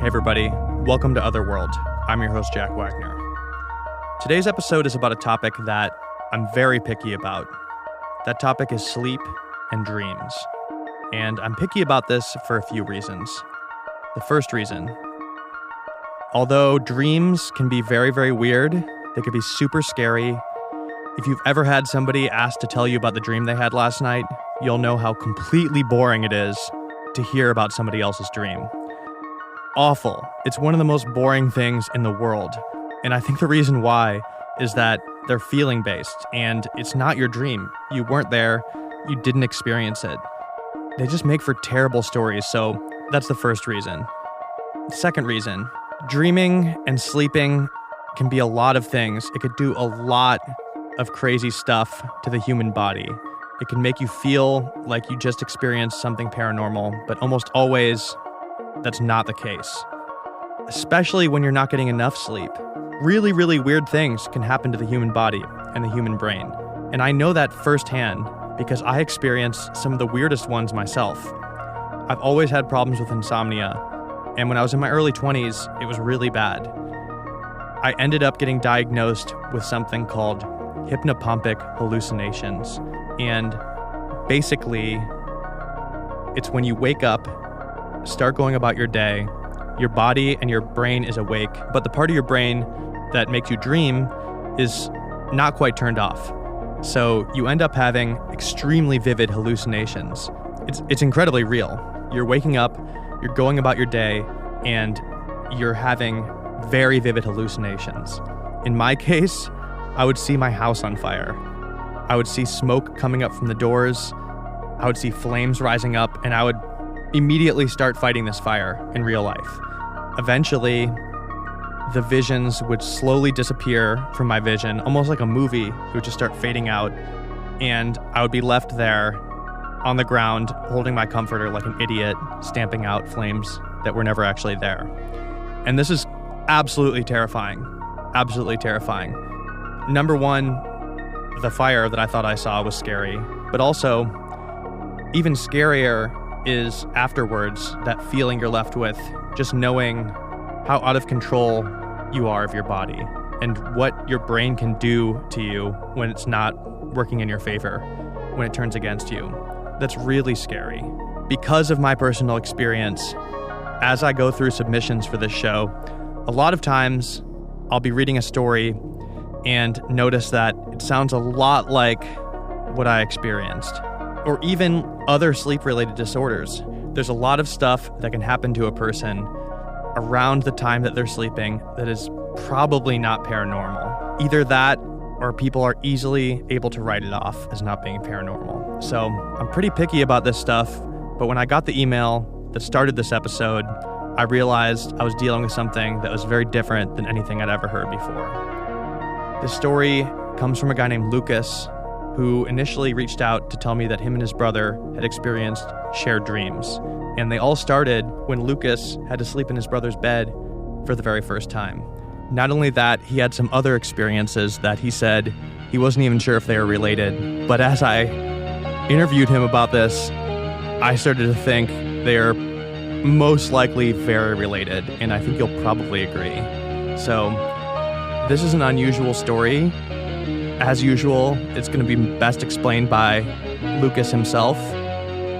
Hey everybody, welcome to Otherworld. I'm your host, Jack Wagner. Today's episode is about a topic that I'm very picky about. That topic is sleep and dreams. And I'm picky about this for a few reasons. The first reason, although dreams can be very, very weird, they can be super scary. If you've ever had somebody ask to tell you about the dream they had last night, you'll know how completely boring it is to hear about somebody else's dream. Awful. It's one of the most boring things in the world. And I think the reason why is that they're feeling based and it's not your dream. You weren't there. You didn't experience it. They just make for terrible stories. So that's the first reason. Second reason, dreaming and sleeping can be a lot of things. It could do a lot of crazy stuff to the human body. It can make you feel like you just experienced something paranormal, but almost always that's not the case. Especially when you're not getting enough sleep. Really, really weird things can happen to the human body and the human brain. And I know that firsthand because I experienced some of the weirdest ones myself. I've always had problems with insomnia, and when I was in my early 20s, it was really bad. I ended up getting diagnosed with something called hypnopompic hallucinations. And basically, it's when you wake up, start going about your day, your body and your brain is awake, but the part of your brain that makes you dream is not quite turned off. So you end up having extremely vivid hallucinations. It's incredibly real. You're waking up, you're going about your day, and you're having very vivid hallucinations. In my case, I would see my house on fire. I would see smoke coming up from the doors. I would see flames rising up, and I would immediately start fighting this fire in real life. Eventually, the visions would slowly disappear from my vision, almost like a movie. It would just start fading out, and I would be left there on the ground, holding my comforter like an idiot, stamping out flames that were never actually there. And this is absolutely terrifying. Absolutely terrifying. Number one, the fire that I thought I saw was scary, but also, even scarier is afterwards, that feeling you're left with, just knowing how out of control you are of your body and what your brain can do to you when it's not working in your favor, when it turns against you. That's really scary. Because of my personal experience, as I go through submissions for this show, a lot of times I'll be reading a story and notice that it sounds a lot like what I experienced, or even other sleep-related disorders. There's a lot of stuff that can happen to a person around the time that they're sleeping that is probably not paranormal. Either that, or people are easily able to write it off as not being paranormal. So I'm pretty picky about this stuff, but when I got the email that started this episode, I realized I was dealing with something that was very different than anything I'd ever heard before. This story comes from a guy named Lucas, who initially reached out to tell me that him and his brother had experienced shared dreams. And they all started when Lucas had to sleep in his brother's bed for the very first time. Not only that, he had some other experiences that he said he wasn't even sure if they were related. But as I interviewed him about this, I started to think they are most likely very related, and I think you'll probably agree. So this is an unusual story. As usual, it's going to be best explained by Lucas himself,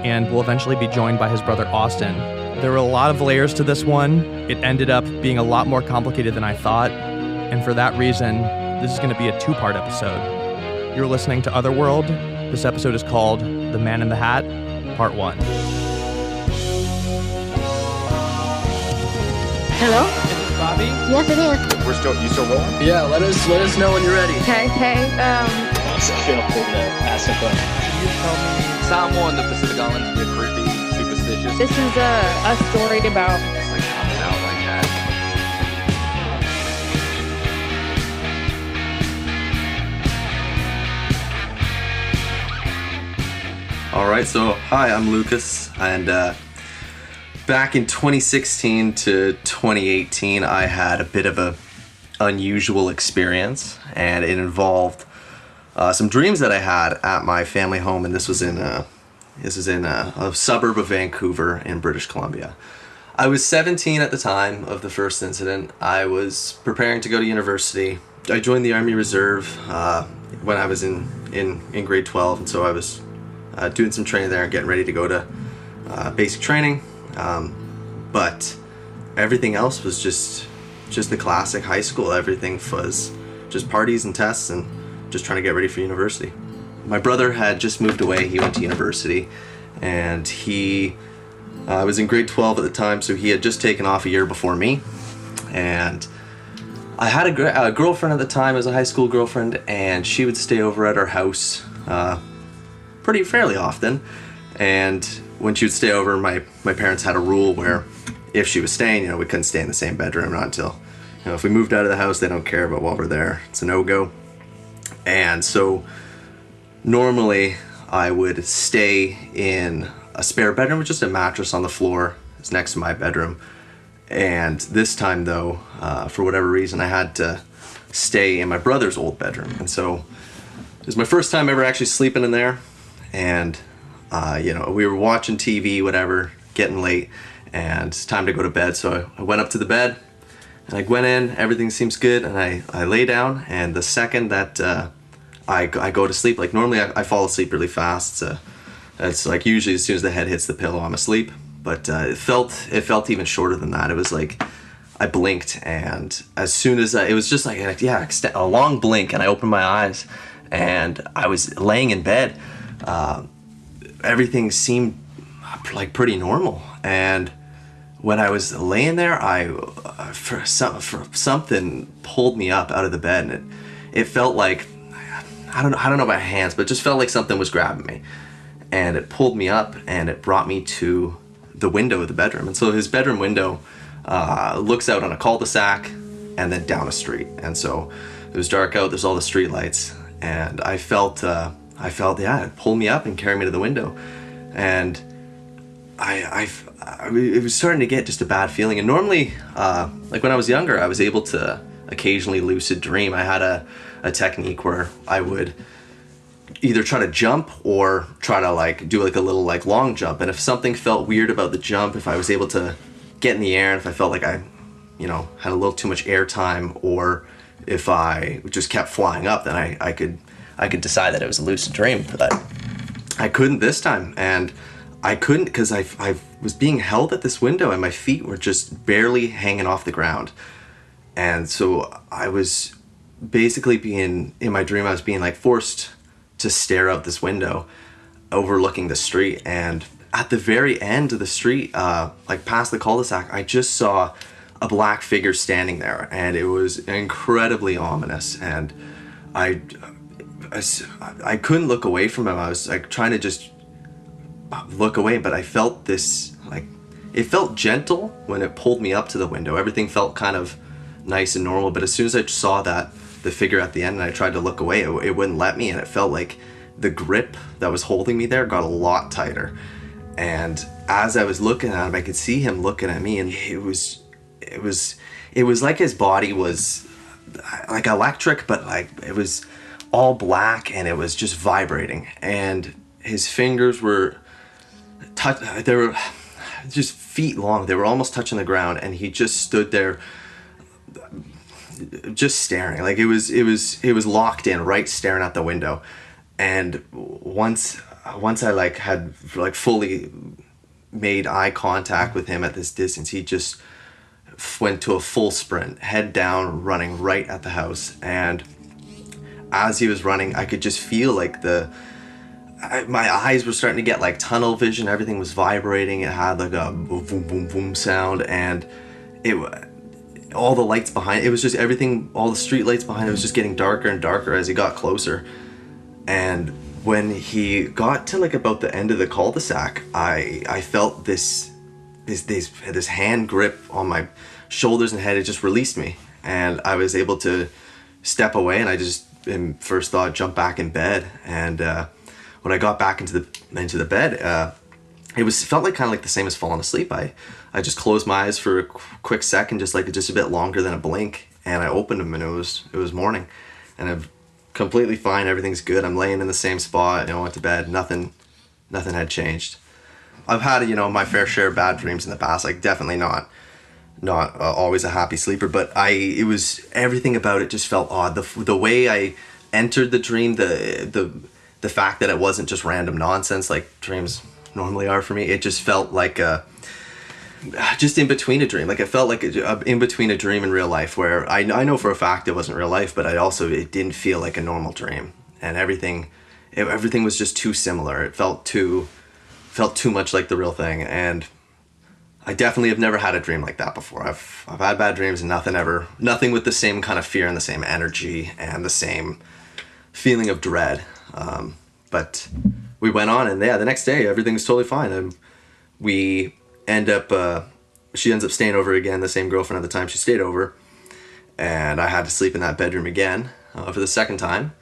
and will eventually be joined by his brother Austin. There were a lot of layers to this one. It ended up being a lot more complicated than I thought, and for that reason, this is going to be a two-part episode. You're listening to Otherworld. This episode is called The Man in the Hat, Part 1. Hello? Bobby? Yes, it is. You still rolling? Yeah, let us know when you're ready. Okay. Ask a question. Can you tell me Samoa in the Pacific Islands be creepy, superstitious? This is a story about... It's like comes out like that. All right, so hi, I'm Lucas, and back in 2016 to 2018, I had a bit of a unusual experience, and it involved some dreams that I had at my family home, and this was in a suburb of Vancouver in British Columbia. I was 17 at the time of the first incident. I was preparing to go to university. I joined the Army Reserve when I was in grade 12, and so I was doing some training there and getting ready to go to basic training. But everything else was just the classic high school. Everything was just parties and tests and just trying to get ready for university. My brother had just moved away. He went to university, and he was in grade 12 at the time, so he had just taken off a year before me. And I had a girlfriend at the time, as a high school girlfriend, and she would stay over at our house fairly often. And when she would stay over, my parents had a rule where if she was staying, we couldn't stay in the same bedroom, not until, if we moved out of the house, they don't care about while we're there. It's a no-go. And so normally I would stay in a spare bedroom with just a mattress on the floor. It's next to my bedroom. And this time, though, for whatever reason, I had to stay in my brother's old bedroom. And so it was my first time ever actually sleeping in there. And, we were watching TV, whatever, getting late, and it's time to go to bed. So I went up to the bed, and I went in, everything seems good, and I lay down, and the second that I go to sleep, like normally I fall asleep really fast. It's like usually as soon as the head hits the pillow, I'm asleep. But it felt even shorter than that. It was like I blinked, and as soon as it was just like a long blink, and I opened my eyes, and I was laying in bed. Everything seemed like pretty normal, and when I was laying there, something pulled me up out of the bed, and it felt like I don't know about hands, but it just felt like something was grabbing me, and it pulled me up, and it brought me to the window of the bedroom. And so his bedroom window looks out on a cul-de-sac and then down a street. And so it was dark out, there's all the street lights, and I felt it pulled me up and carried me to the window. And it was starting to get just a bad feeling. And normally, like when I was younger, I was able to occasionally lucid dream. I had a technique where I would either try to jump or try to do a little long jump. And if something felt weird about the jump, if I was able to get in the air, and if I felt like I had a little too much air time, or if I just kept flying up, then I could decide that it was a lucid dream. But I couldn't this time, and I couldn't because I was being held at this window, and my feet were just barely hanging off the ground. And so I was basically in my dream, I was being forced to stare out this window overlooking the street. And at the very end of the street, past the cul-de-sac, I just saw a black figure standing there, and it was incredibly ominous. And I couldn't look away from him. I was trying to just look away, but I felt this, it felt gentle when it pulled me up to the window. Everything felt kind of nice and normal, but as soon as I saw the figure at the end and I tried to look away, it wouldn't let me, and it felt like the grip that was holding me there got a lot tighter. And as I was looking at him, I could see him looking at me, and it was like his body was like electric, but it was all black, and it was just vibrating, and his fingers were they were just feet long. They were almost touching the ground, and he just stood there just staring. It was locked in, right, staring at the window. And once I had fully made eye contact with him at this distance, he just went to a full sprint, head down, running right at the house. And as he was running, I could just feel my eyes were starting to get tunnel vision. Everything was vibrating. It had a boom, boom, boom sound, and all the lights behind it was just everything, all the street lights behind it was just getting darker and darker as he got closer. And when he got to about the end of the cul-de-sac, I felt this hand grip on my shoulders and head. It just released me, and I was able to step away, and I just in first thought jump back in bed. And when I got back into the bed, it felt kind of the same as falling asleep. I just closed my eyes for a quick second, just a bit longer than a blink, and I opened them, and it was morning, and I'm completely fine. Everything's good. I'm laying in the same spot. I went to bed. Nothing had changed. I've had, my fair share of bad dreams in the past. Like, definitely not always a happy sleeper, but it was, everything about it just felt odd. The way I entered the dream, the fact that it wasn't just random nonsense like dreams normally are for me. It just felt like just in between a dream. Like, it felt like in between a dream and real life, where I know for a fact it wasn't real life, but it didn't feel like a normal dream, and everything was just too similar. It felt too much like the real thing, and I definitely have never had a dream like that before. I've had bad dreams, and nothing with the same kind of fear and the same energy and the same feeling of dread. But we went on, and the next day everything's totally fine. And she ends up staying over again, the same girlfriend at the time she stayed over, and I had to sleep in that bedroom again for the second time.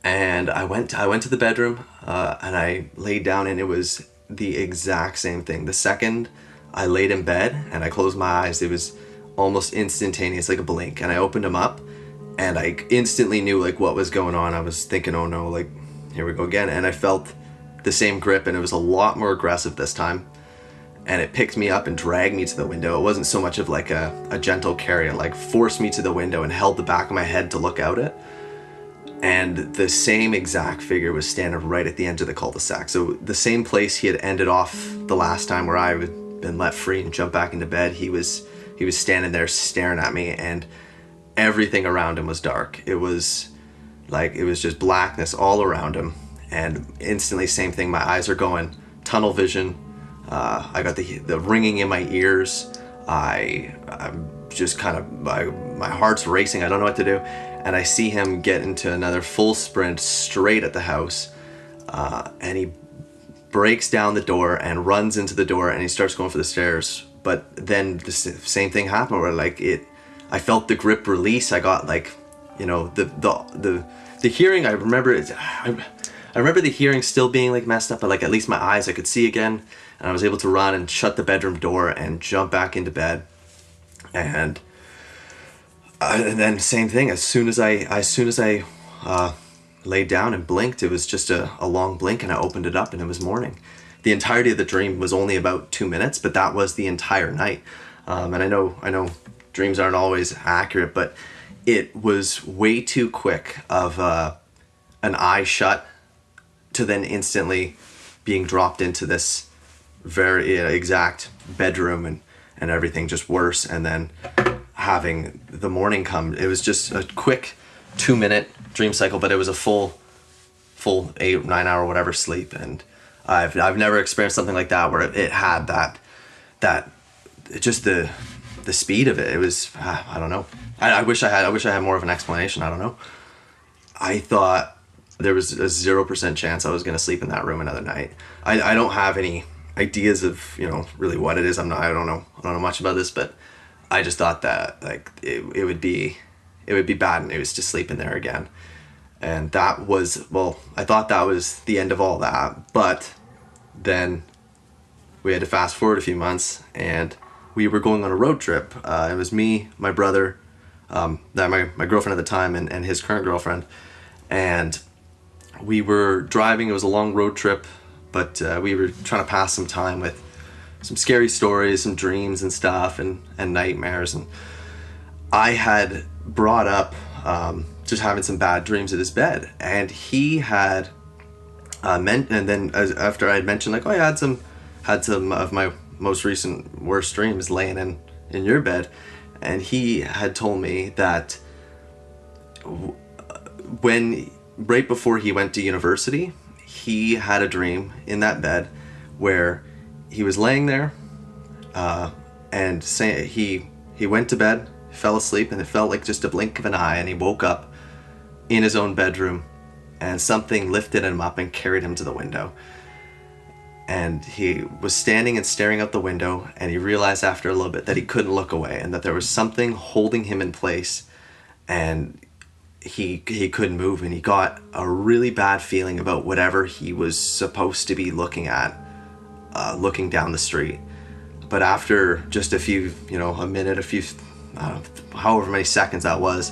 And I went to the bedroom and I laid down, and it was the exact same thing. The second I laid in bed and I closed my eyes, it was almost instantaneous, like a blink, and I opened them up and I instantly knew like what was going on. I was thinking, oh no, like here we go again. And I felt the same grip, and it was a lot more aggressive this time. And it picked me up and dragged me to the window. It wasn't so much of like a gentle carry. It like forced me to the window and held the back of my head to look out it. And the same exact figure was standing right at the end of the cul-de-sac. So the same place he had ended off the last time, where I had been let free and jumped back into bed, he was standing there staring at me, and everything around him was dark. It was just blackness all around him. And instantly, same thing, my eyes are going tunnel vision. I got the ringing in my ears. I'm just kind of, my heart's racing. I don't know what to do. And I see him get into another full sprint straight at the house. And he breaks down the door and runs into the door, and he starts going for the stairs. But then the same thing happened, where I felt the grip release. I got the hearing. I remember the hearing still being like messed up, but like at least my eyes I could see again, and I was able to run and shut the bedroom door and jump back into bed. And then same thing. As soon as I laid down and blinked, it was just a long blink, and I opened it up, and it was morning. The entirety of the dream was only about 2 minutes, but that was the entire night. And I know dreams aren't always accurate, but it was way too quick of an eye shut to then instantly being dropped into this very exact bedroom, and everything just worse, and then having the morning come. It was just a quick 2-minute dream cycle, but it was a full 8-9 hour whatever sleep, and I've never experienced something like that, where it had that just the speed of it. It was I don't know. I wish I had more of an explanation. I don't know. I thought there was a 0% chance I was going to sleep in that room another night. I don't have any ideas of really what it is. I don't know much about this, but I just thought that like it would be bad news to sleep in there again. And that was, I thought that was the end of all that. But then we had to fast forward a few months, and we were going on a road trip. It was me, my brother, my girlfriend at the time, and his current girlfriend. And we were driving. It was a long road trip, but we were trying to pass some time with some scary stories, some dreams and stuff, and nightmares. And I had brought up just having some bad dreams at his bed, and he had and then after I had mentioned like, oh, I had some of my most recent worst dreams laying in your bed, and he had told me that right before he went to university, he had a dream in that bed where he was laying there and he went to bed, fell asleep, and it felt like just a blink of an eye, and he woke up in his own bedroom, and something lifted him up and carried him to the window. And he was standing and staring out the window, and he realized after a little bit that he couldn't look away, and that there was something holding him in place, and he couldn't move, and he got a really bad feeling about whatever he was supposed to be looking at, looking down the street. But after just a few, a minute, however many seconds that was,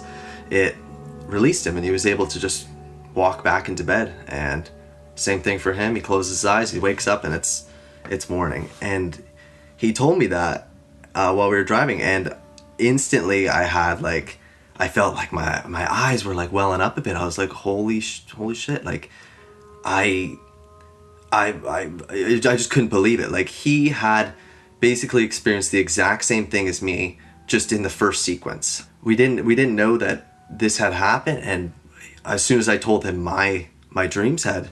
it released him, and he was able to just walk back into bed. And same thing for him. He closes his eyes, he wakes up, and it's it's morning. And he told me that while we were driving, and instantly I felt like my eyes were like welling up a bit. I was like, holy shit. Like I just couldn't believe it. Like, he had basically experienced the exact same thing as me, just in the first sequence. We didn't know that this had happened, and as soon as I told him my dreams had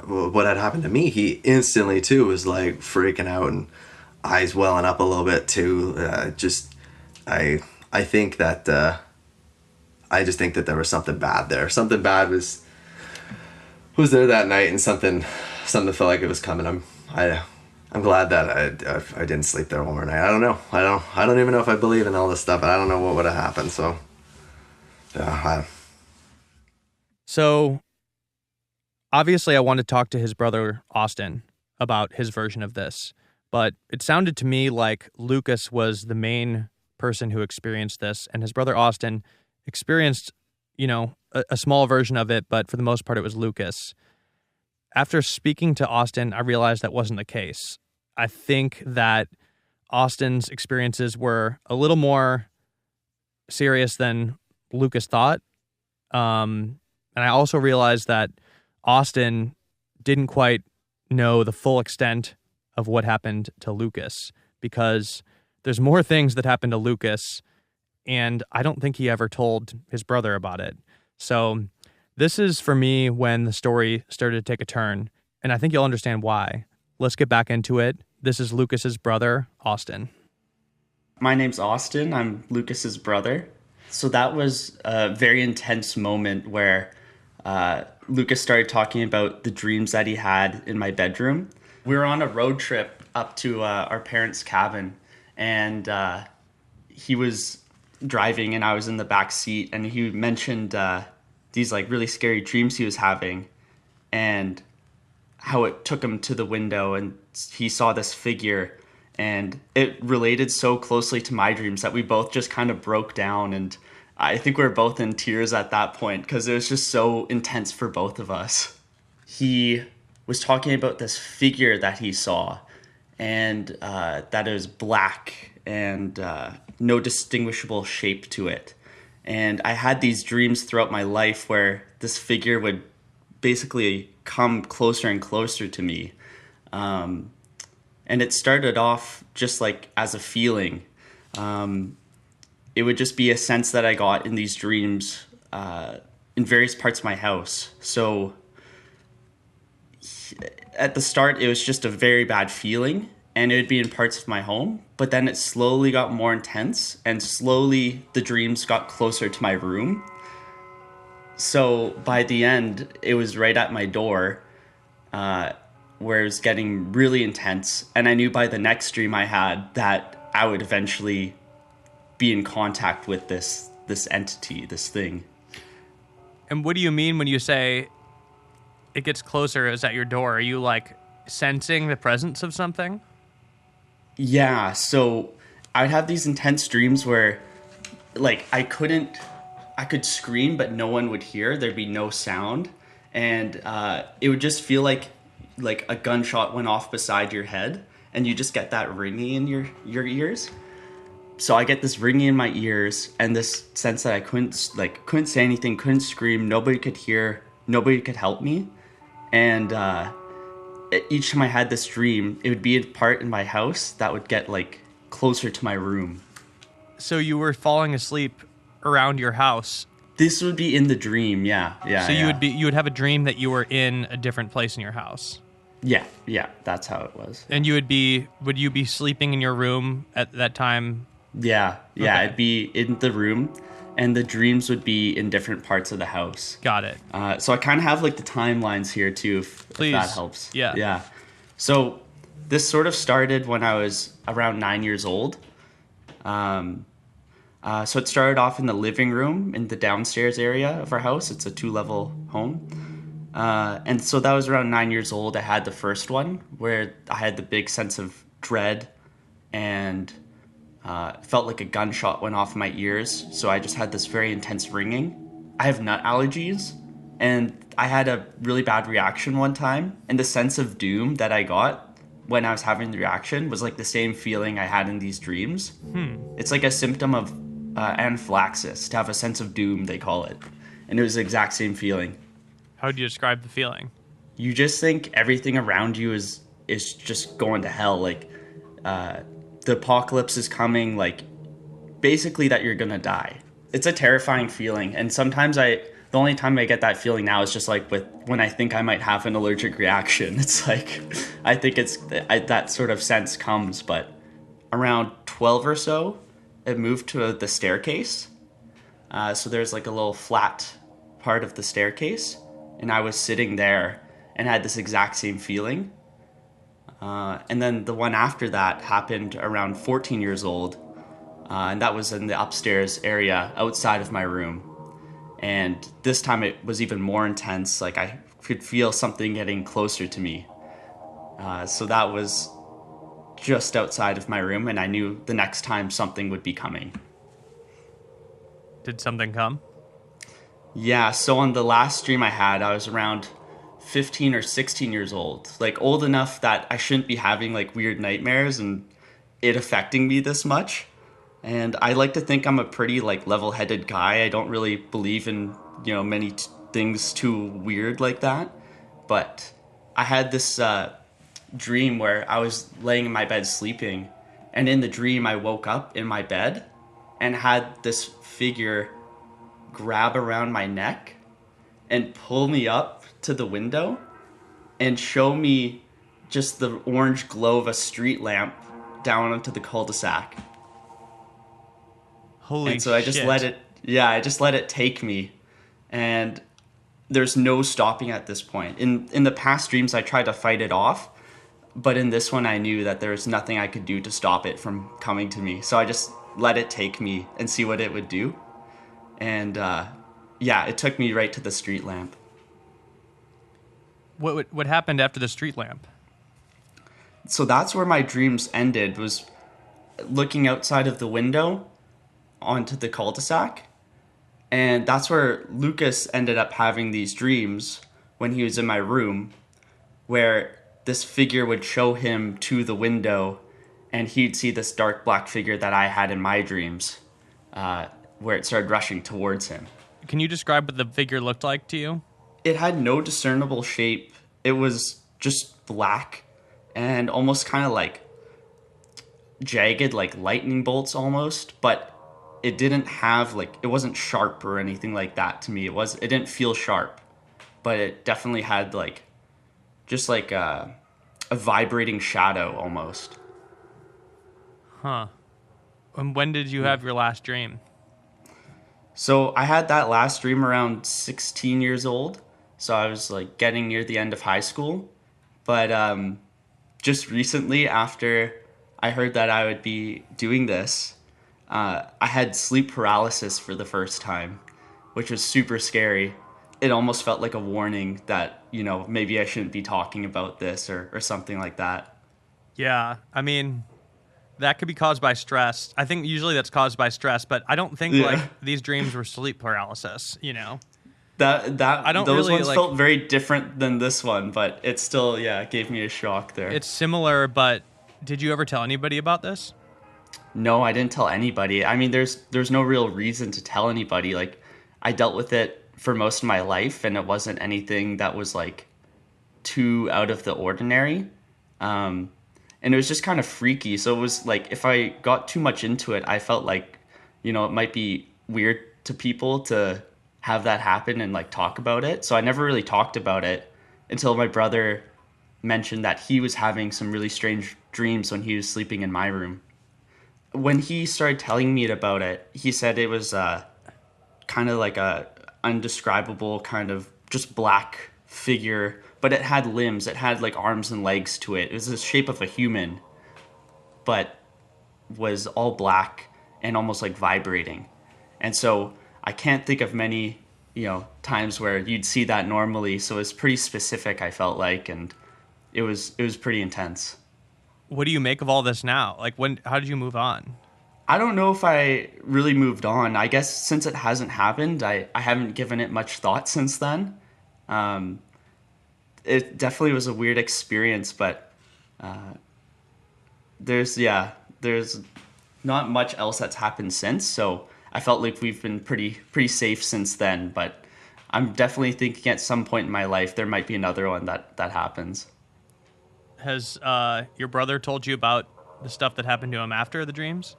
what had happened to me, he instantly too was like freaking out and eyes welling up a little bit too. I think that I just think that there was something bad there. Something bad was there that night, and something felt like it was coming. I'm glad that I didn't sleep there overnight. I don't know. I don't even know if I believe in all this stuff. I don't know what would have happened. So, yeah. So, obviously, I wanted to talk to his brother Austin about his version of this, but it sounded to me like Lucas was the main person who experienced this, and his brother Austin experienced, a small version of it, but for the most part, it was Lucas. After speaking to Austin, I realized that wasn't the case. I think that Austin's experiences were a little more serious than Lucas thought. And I also realized that Austin didn't quite know the full extent of what happened to Lucas, because there's more things that happened to Lucas, and I don't think he ever told his brother about it. So this is, for me, when the story started to take a turn, and I think you'll understand why. Let's get back into it. This is Lucas's brother, Austin. My name's Austin. I'm Lucas's brother. So that was a very intense moment where Lucas started talking about the dreams that he had in my bedroom. We were on a road trip up to our parents' cabin, and he was driving and I was in the back seat, and he mentioned these like really scary dreams he was having, and how it took him to the window and he saw this figure, and it related so closely to my dreams that we both just kind of broke down, and I think we were both in tears at that point because it was just so intense for both of us. He was talking about this figure that he saw, and that it was black and no distinguishable shape to it. And I had these dreams throughout my life where this figure would basically come closer and closer to me. And it started off just like as a feeling. It would just be a sense that I got in these dreams in various parts of my house. So at the start, it was just a very bad feeling, and it would be in parts of my home, but then it slowly got more intense, and slowly the dreams got closer to my room. So by the end, it was right at my door, where it was getting really intense, and I knew by the next dream I had that I would eventually be in contact with this entity, this thing. And what do you mean when you say it gets closer, is at your door? Are you like sensing the presence of something? Yeah, so I'd have these intense dreams where like I could scream, but no one would hear. There'd be no sound. And it would just feel like a gunshot went off beside your head, and you just get that ringing in your ears. So I get this ringing in my ears, and this sense that I couldn't say anything, couldn't scream, nobody could hear, nobody could help me. And each time I had this dream, it would be a part in my house that would get like closer to my room. So you were falling asleep around your house. This would be in the dream, yeah. So you would have a dream that you were in a different place in your house. Yeah, that's how it was. And would you be sleeping in your room at that time? Yeah, Okay. I'd be in the room, and the dreams would be in different parts of the house. Got it. So I kind of have like the timelines here too, if that helps. Yeah. So this sort of started when I was around 9 years old. So it started off in the living room in the downstairs area of our house. It's a 2-level home. And so that was around 9 years old. I had the first one where I had the big sense of dread, and felt like a gunshot went off in my ears. So I just had this very intense ringing. I have nut allergies, And I had a really bad reaction one time, and the sense of doom that I got when I was having the reaction was like the same feeling I had in these dreams. It's like a symptom of anaphylaxis, to have a sense of doom, they call it. And it was the exact same feeling. How do you describe the feeling? You just think everything around you is just going to hell. Like, the apocalypse is coming, like, basically that you're gonna die. It's a terrifying feeling, and sometimes the only time I get that feeling now is just like when I think I might have an allergic reaction. It's like, I think that sort of sense comes, but around 12 or so, it moved to the staircase. So there's like a little flat part of the staircase, and I was sitting there and had this exact same feeling. And then the one after that happened around 14 years old, and that was in the upstairs area outside of my room. And this time it was even more intense. Like, I could feel something getting closer to me. So that was just outside of my room, and I knew the next time something would be coming. Did something come? Yeah, so on the last dream I had, I was around 15 or 16 years old. Like, old enough that I shouldn't be having, like, weird nightmares and it affecting me this much. And I like to think I'm a pretty, like, level-headed guy. I don't really believe in, many things too weird like that. But I had this dream where I was laying in my bed sleeping, and in the dream I woke up in my bed and had this figure grab around my neck and pull me up to the window and show me just the orange glow of a street lamp down onto the cul-de-sac. Holy and so I just let it take me, and there's no stopping at this point. In the past dreams I tried to fight it off, but in this one I knew that there was nothing I could do to stop it from coming to me. So I just let it take me and see what it would do. And it took me right to the street lamp. What happened after the street lamp? So that's where my dreams ended, was looking outside of the window onto the cul-de-sac. And that's where Lucas ended up having these dreams when he was in my room, where this figure would show him to the window and he'd see this dark black figure that I had in my dreams, where it started rushing towards him. Can you describe what the figure looked like to you? It had no discernible shape. It was just black and almost kind of like jagged, like lightning bolts almost, but it didn't have, like, it wasn't sharp or anything like that to me. It didn't feel sharp, but it definitely had like just like a vibrating shadow almost. Huh. And when did you have your last dream? So I had that last dream around 16 years old. So I was like getting near the end of high school. But just recently, after I heard that I would be doing this, I had sleep paralysis for the first time, which was super scary. It almost felt like a warning that, maybe I shouldn't be talking about this or something like that. Yeah, I mean, that could be caused by stress. I think usually that's caused by stress, but I don't think like these dreams were sleep paralysis, Those really, ones felt very different than this one, but it still, it gave me a shock there. It's similar, but did you ever tell anybody about this? No, I didn't tell anybody. I mean, there's no real reason to tell anybody. Like, I dealt with it for most of my life, and it wasn't anything that was like too out of the ordinary. And it was just kind of freaky. So it was like, if I got too much into it, I felt like, it might be weird to people to have that happen and like talk about it. So I never really talked about it until my brother mentioned that he was having some really strange dreams when he was sleeping in my room. When he started telling me about it, he said it was kind of like a undescribable kind of just black figure, but it had limbs. It had like arms and legs to it. It was the shape of a human, but was all black and almost like vibrating. And so I can't think of many, times where you'd see that normally. So it's pretty specific, I felt like, and it was pretty intense. What do you make of all this now? Like, how did you move on? I don't know if I really moved on. I guess since it hasn't happened, I haven't given it much thought since then. It definitely was a weird experience, but there's not much else that's happened since. So I felt like we've been pretty safe since then. But I'm definitely thinking at some point in my life there might be another one that happens. Has your brother told you about the stuff that happened to him after the dreams?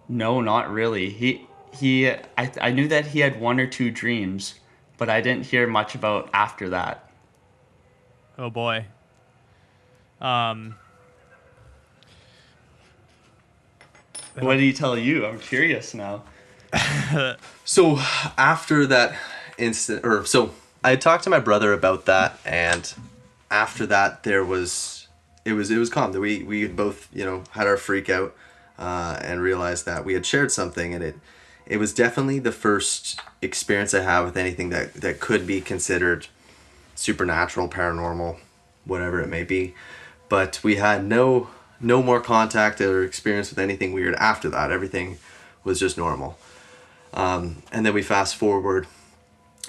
No, not really. I knew that he had one or two dreams, but I didn't hear much about after that. Oh boy. What did he tell you? I'm curious now. So after that so I had talked to my brother about that, and after that it was calm. We had both, had our freak out and realized that we had shared something, and it was definitely the first experience I had with anything that could be considered supernatural, paranormal, whatever it may be. But we had no more contact or experience with anything weird after that. Everything was just normal. And then we fast forward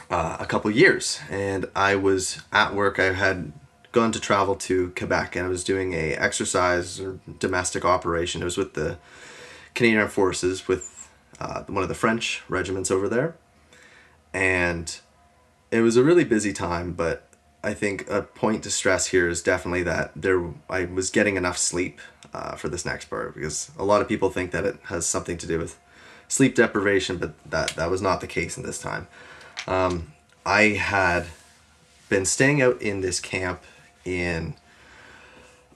a couple years, and I was at work. I had gone to travel to Quebec, and I was doing a exercise or domestic operation. It was with the Canadian Armed Forces, with one of the French regiments over there. And it was a really busy time, but I think a point to stress here is definitely that I was getting enough sleep for this next part, because a lot of people think that it has something to do with sleep deprivation, but that was not the case in this time. I had been staying out in this camp in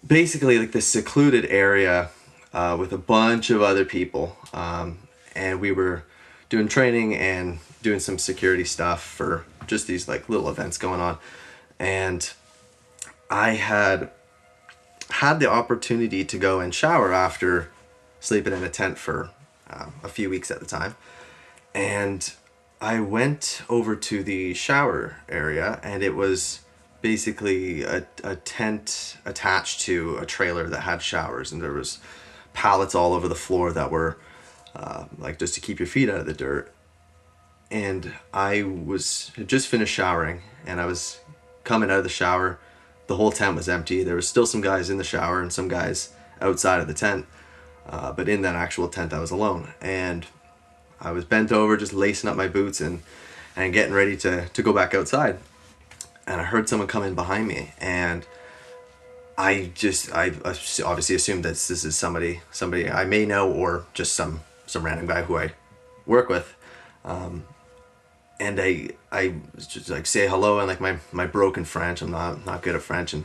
basically like this secluded area with a bunch of other people, and we were doing training and doing some security stuff for just these like little events going on. And I had the opportunity to go and shower after sleeping in a tent for a few weeks at the time. And I went over to the shower area, and it was basically a tent attached to a trailer that had showers, and there was pallets all over the floor that were like just to keep your feet out of the dirt. And I had just finished showering, and I was coming out of the shower. The whole tent was empty. There was still some guys in the shower and some guys outside of the tent, but in that actual tent I was alone. And I was bent over, just lacing up my boots and getting ready to go back outside. And I heard someone come in behind me, and I obviously assumed that this is somebody I may know, or just some random guy who I work with. And I just like say hello in like my broken French. I'm not good at French, and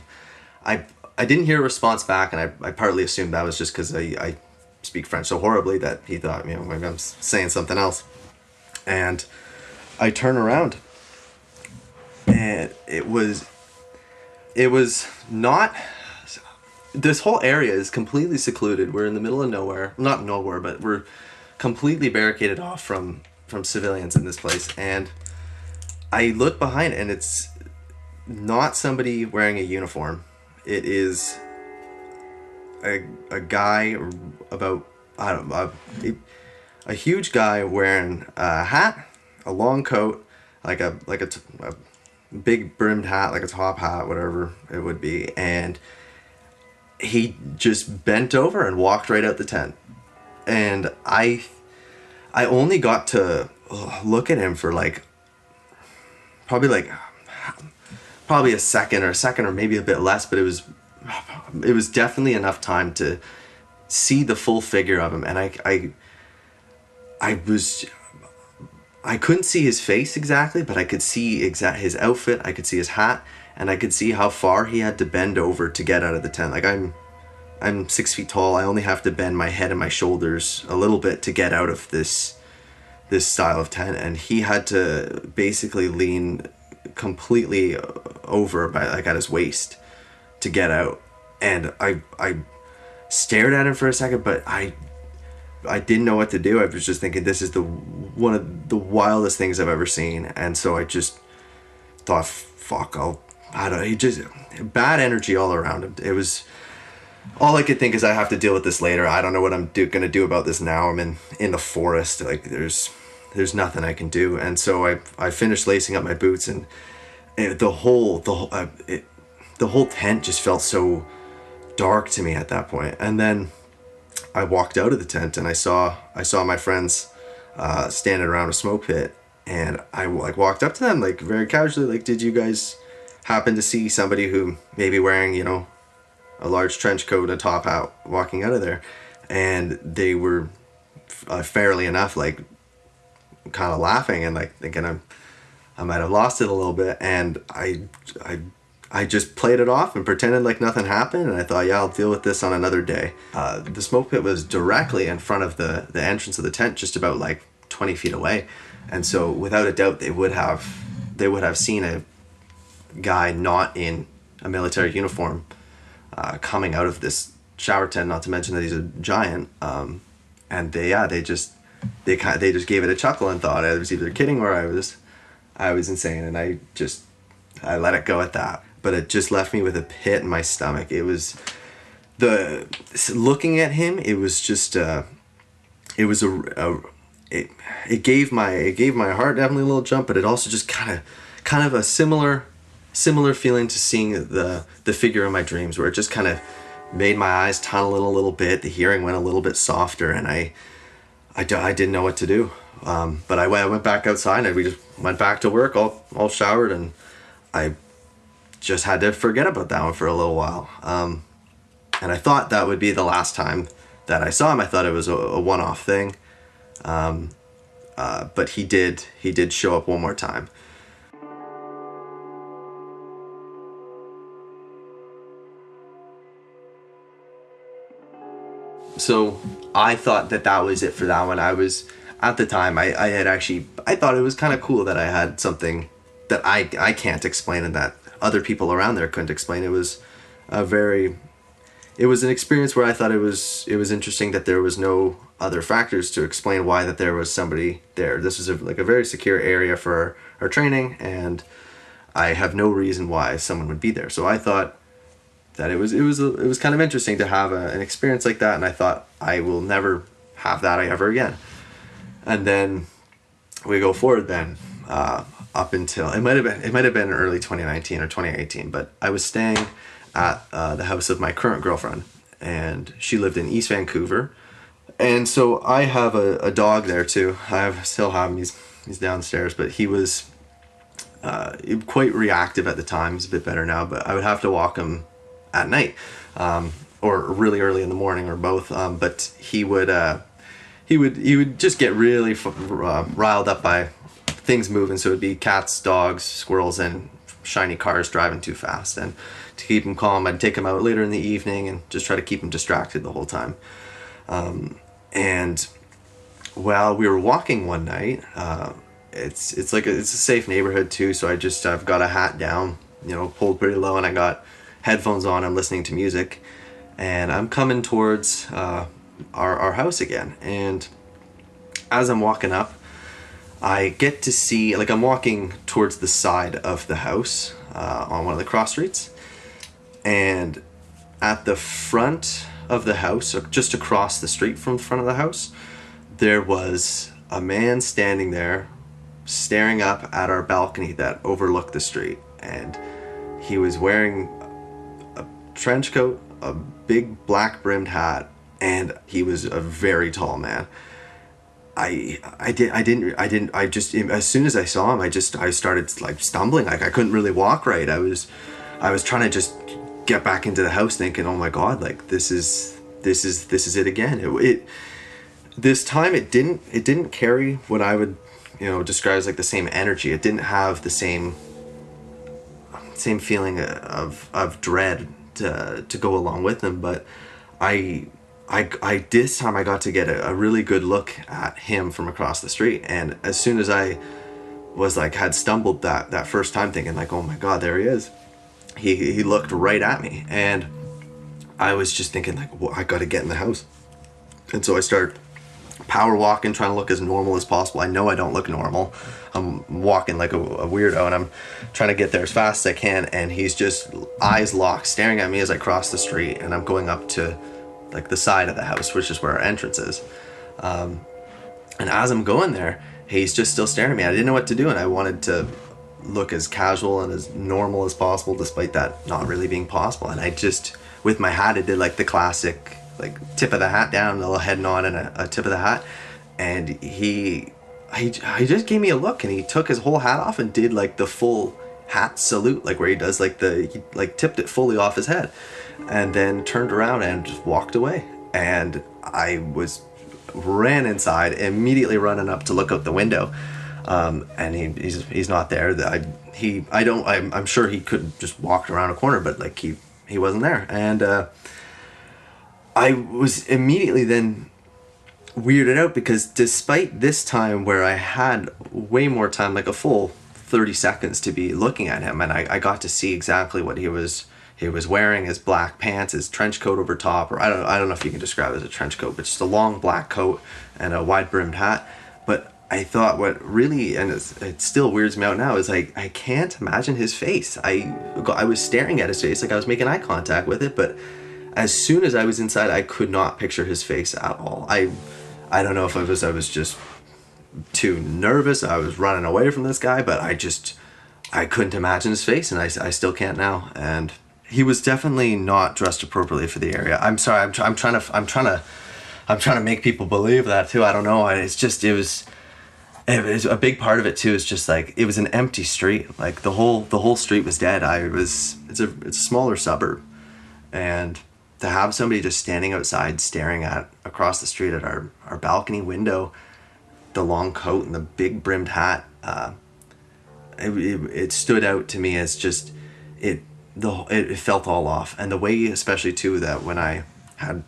I didn't hear a response back, and I partly assumed that was just because I speak French so horribly that he thought, maybe I'm saying something else. And I turn around, and it was not. This whole area is completely secluded. We're in the middle of nowhere. Not nowhere, but we're completely barricaded off from civilians in this place. And I look behind, and it's not somebody wearing a uniform. It is a guy about, I don't know, a huge guy wearing a hat, a long coat, like a big brimmed hat, like a top hat, whatever it would be. And he just bent over and walked right out the tent. And I only got to look at him for probably a second or maybe a bit less, but it was definitely enough time to see the full figure of him. And I couldn't see his face exactly, but I could see his outfit, I could see his hat, and I could see how far he had to bend over to get out of the tent. Like, I'm 6 feet tall. I only have to bend my head and my shoulders a little bit to get out of this style of tent, and he had to basically lean completely over by at his waist to get out. And I stared at him for a second, but I didn't know what to do. I was just thinking, this is one of the wildest things I've ever seen. And so I just thought, fuck, he just bad energy all around him. It was all I could think is, I have to deal with this later. I don't know what I'm gonna do about this now. I'm in the forest. Like, there's there's nothing I can do. And so I finished lacing up my boots, and the whole tent just felt so dark to me at that point. And then I walked out of the tent, and I saw my friends standing around a smoke pit, and I like walked up to them like very casually, like, did you guys happen to see somebody who may be wearing, you know, a large trench coat and a top hat walking out of there? And they were fairly enough like kind of laughing and like thinking I might have lost it a little bit. And I just played it off and pretended like nothing happened, and I thought, yeah, I'll deal with this on another day. The smoke pit was directly in front of the entrance of the tent, just about like 20 feet away. And so without a doubt they would have seen a guy not in a military uniform coming out of this shower tent, not to mention that he's a giant. And they just gave it a chuckle and thought I was either kidding or I was insane, and I let it go at that. But it just left me with a pit in my stomach. It was looking at him, it was just it gave my heart definitely a little jump, but it also just kind of a similar feeling to seeing the figure in my dreams, where it just kind of made my eyes tunnel in a little bit, the hearing went a little bit softer, and I didn't know what to do. But I went back outside, and we just went back to work, all showered, and I just had to forget about that one for a little while. And I thought that would be the last time that I saw him. I thought it was a one-off thing. But he did show up one more time. So I thought that was it for that one. I was, at the time, I thought it was kind of cool that I had something that I can't explain and that other people around there couldn't explain. It was an experience where I thought it was interesting that there was no other factors to explain why that there was somebody there. This was a very secure area for our training, and I have no reason why someone would be there. So I thought that it was kind of interesting to have an experience like that, and I thought I will never have that ever again. And then we go forward then up until it might have been early 2019 or 2018, but I was staying at the house of my current girlfriend, and she lived in East Vancouver. And so I have a dog there too. Still have him. He's downstairs, but he was quite reactive at the time. He's a bit better now, but I would have to walk him at night, or really early in the morning, or both. But he would just get really riled up by things moving. So it'd be cats, dogs, squirrels, and shiny cars driving too fast. And to keep him calm, I'd take him out later in the evening and just try to keep him distracted the whole time. And while we were walking one night, it's a safe neighborhood too. So I've got a hat down, pulled pretty low, and I got headphones on. I'm listening to music, and I'm coming towards our house again. And as I'm walking up, I get to see, I'm walking towards the side of the house on one of the cross streets, and at the front of the house, or just across the street from the front of the house, there was a man standing there staring up at our balcony that overlooked the street. And he was wearing a trench coat, a big black brimmed hat, and he was a very tall man. As soon as I saw him, I started stumbling. I couldn't really walk right. I was trying to just get back into the house, thinking, oh my God, this is it again. This time it didn't carry what I would describe as the same energy. It didn't have the same feeling of dread to go along with them. But I this time I got to get a really good look at him from across the street. And as soon as I was had stumbled that first time, thinking oh my God, there he is, he looked right at me, and I was just thinking well, I got to get in the house. And so I started power walking, trying to look as normal as possible. I know I don't look normal. I'm walking like a weirdo, and I'm trying to get there as fast as I can, and he's just eyes locked staring at me as I cross the street. And I'm going up to the side of the house, which is where our entrance is. And as I'm going there, he's just still staring at me. I didn't know what to do, and I wanted to look as casual and as normal as possible, despite that not really being possible. And I just, with my hat, I did like the classic, like tip of the hat down, a little head nod and a tip of the hat. And he just gave me a look, and he took his whole hat off and did like the full hat salute, like where he does like he like tipped it fully off his head, and then turned around and just walked away. And I ran inside, immediately running up to look out the window. And he's not there. I'm sure he could just walk around a corner, but like he wasn't there. And I was immediately then weirded out, because despite this time where I had way more time, like a full 30 seconds to be looking at him, and I got to see exactly what he was wearing, his black pants, his trench coat over top, or I don't know if you can describe it as a trench coat, but just a long black coat and a wide brimmed hat. But I thought what really, and it still weirds me out now, is like, I can't imagine his face. I was staring at his face, like I was making eye contact with it, but as soon as I was inside, I could not picture his face at all. I don't know if I was just too nervous, I was running away from this guy, but I couldn't imagine his face, and I still can't now. And he was definitely not dressed appropriately for the area. I'm sorry, I'm trying to make people believe that too. I don't know. It was a big part of it too. Is just like, it was an empty street. Like the whole street was dead. It's a smaller suburb, and to have somebody just standing outside staring across the street at our balcony window, the long coat and the big brimmed hat, it stood out to me as just it felt all off. And the way, especially too, that when I had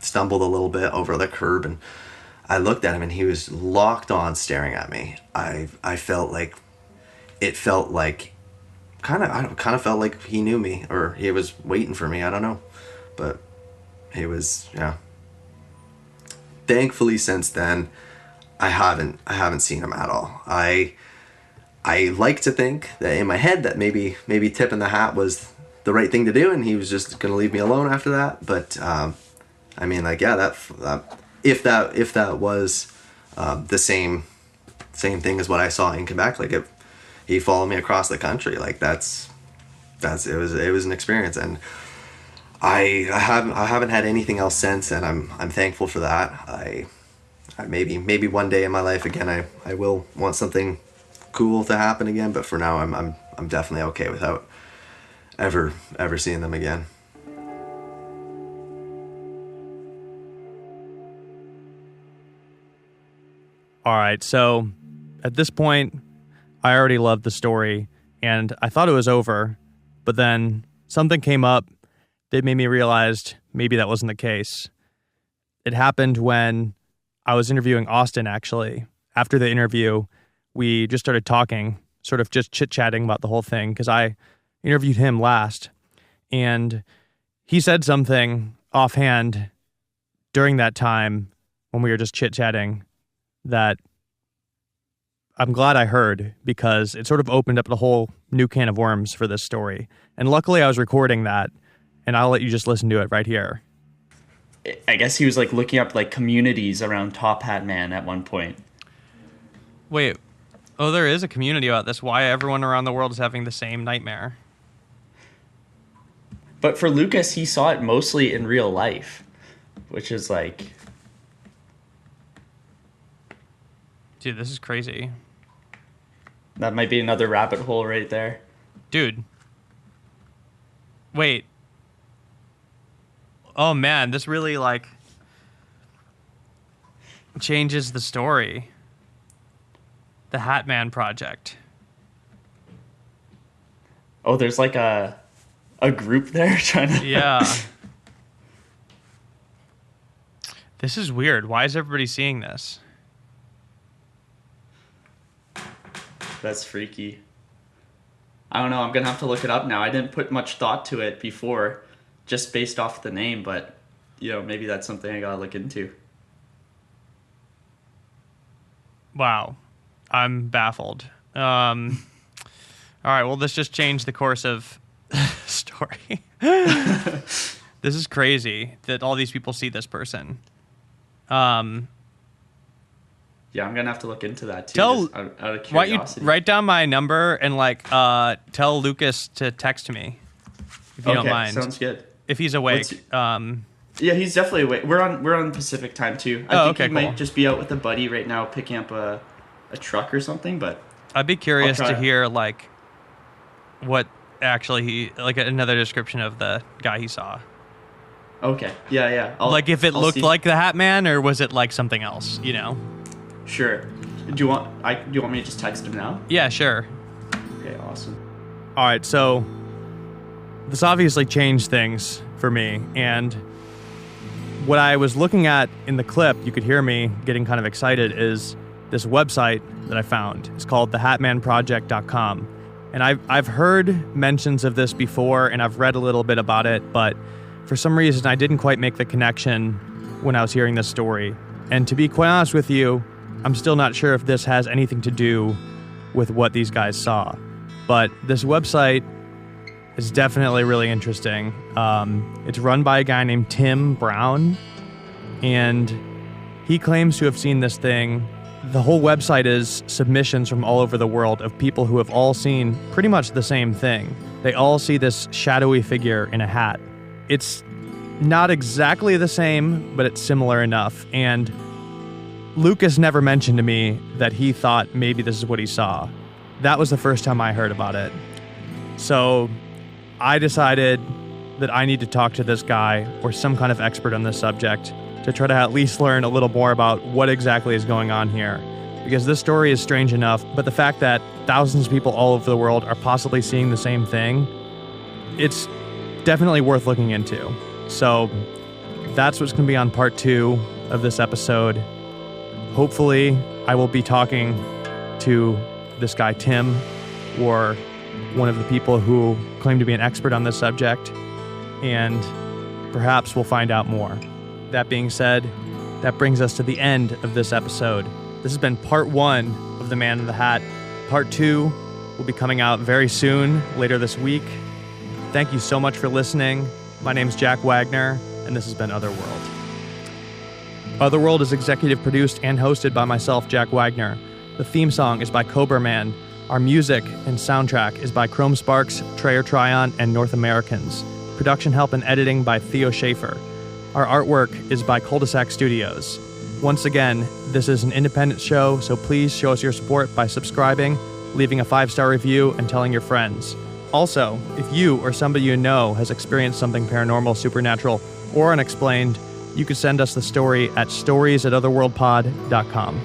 stumbled a little bit over the curb and I looked at him and he was locked on staring at me, I felt like kind of felt like he knew me, or he was waiting for me. I don't know, but he was, yeah. Thankfully, since then, I haven't seen him at all. I like to think that in my head that maybe tipping the hat was the right thing to do, and he was just gonna leave me alone after that. But I mean, like, yeah, that if that was the same thing as what I saw in Quebec, like if he followed me across the country, like it was an experience, and I haven't had anything else since, and I'm thankful for that. I maybe one day in my life again I will want something cool to happen again, but for now I'm definitely okay without ever seeing them again. All right, so at this point, I already loved the story, and I thought it was over, but then something came up that made me realize maybe that wasn't the case. It happened when I was interviewing Austin, actually. After the interview, we just started talking, sort of just chit-chatting about the whole thing, because I interviewed him last, and he said something offhand during that time when we were just chit-chatting that I'm glad I heard, because it sort of opened up the whole new can of worms for this story. And luckily I was recording that, and I'll let you just listen to it right here. I guess he was like looking up like communities around Top Hat Man at one point. Wait, oh, there is a community about this. Why everyone around the world is having the same nightmare. But for Lucas, he saw it mostly in real life, which is like... Dude, this is crazy. That might be another rabbit hole right there. Dude. Wait. Oh man, this really like changes the story. The Hatman Project. Oh, there's like a group there trying to... Yeah. This is weird. Why is everybody seeing this? That's freaky. I don't know. I'm going to have to look it up now. I didn't put much thought to it before, just based off the name, but, you know, maybe that's something I got to look into. Wow. I'm baffled. All right, well, this just changed the course of story. This is crazy that all these people see this person. Yeah, I'm gonna have to look into that too. Tell- just out of Why don't curiosity. you write down my number and tell Lucas to text me if you don't mind. Sounds good. If he's awake. Yeah, he's definitely awake. We're on Pacific time too. I think he might just be out with a buddy right now picking up a truck or something, but I'd be curious I'll to try. hear what actually another description of the guy he saw. okay. Yeah. If it I'll looked see. like the Hatman or was it like something else, Sure. Do you want me to just text him now? Yeah, sure. Okay, awesome. All right, so this obviously changed things for me, and what I was looking at in the clip, you could hear me getting kind of excited, is this website that I found. It's called thehatmanproject.com. And I've heard mentions of this before, and I've read a little bit about it, but for some reason I didn't quite make the connection when I was hearing this story. And to be quite honest with you, I'm still not sure if this has anything to do with what these guys saw. But this website is definitely really interesting. It's run by a guy named Tim Brown, and he claims to have seen this thing. The whole website is submissions from all over the world of people who have all seen pretty much the same thing. They all see this shadowy figure in a hat. It's not exactly the same, but it's similar enough. And Lucas never mentioned to me that he thought maybe this is what he saw. That was the first time I heard about it. So I decided that I need to talk to this guy or some kind of expert on this subject to try to at least learn a little more about what exactly is going on here. Because this story is strange enough, but the fact that thousands of people all over the world are possibly seeing the same thing, it's definitely worth looking into. So that's what's going to be on part 2 of this episode. Hopefully, I will be talking to this guy, Tim, or one of the people who claim to be an expert on this subject, and perhaps we'll find out more. That being said, that brings us to the end of this episode. This has been part 1 of The Man in the Hat. Part 2 will be coming out very soon, later this week. Thank you so much for listening. My name's Jack Wagner, and this has been Otherworld. Otherworld is executive produced and hosted by myself, Jack Wagner. The theme song is by Cobra Man. Our music and soundtrack is by Chrome Sparks, Trayer Tryon, and North Americans. Production help and editing by Theo Schaefer. Our artwork is by Cul-de-sac Studios. Once again, this is an independent show, so please show us your support by subscribing, leaving a 5-star review, and telling your friends. Also, if you or somebody you know has experienced something paranormal, supernatural, or unexplained, you could send us the story at stories@otherworldpod.com.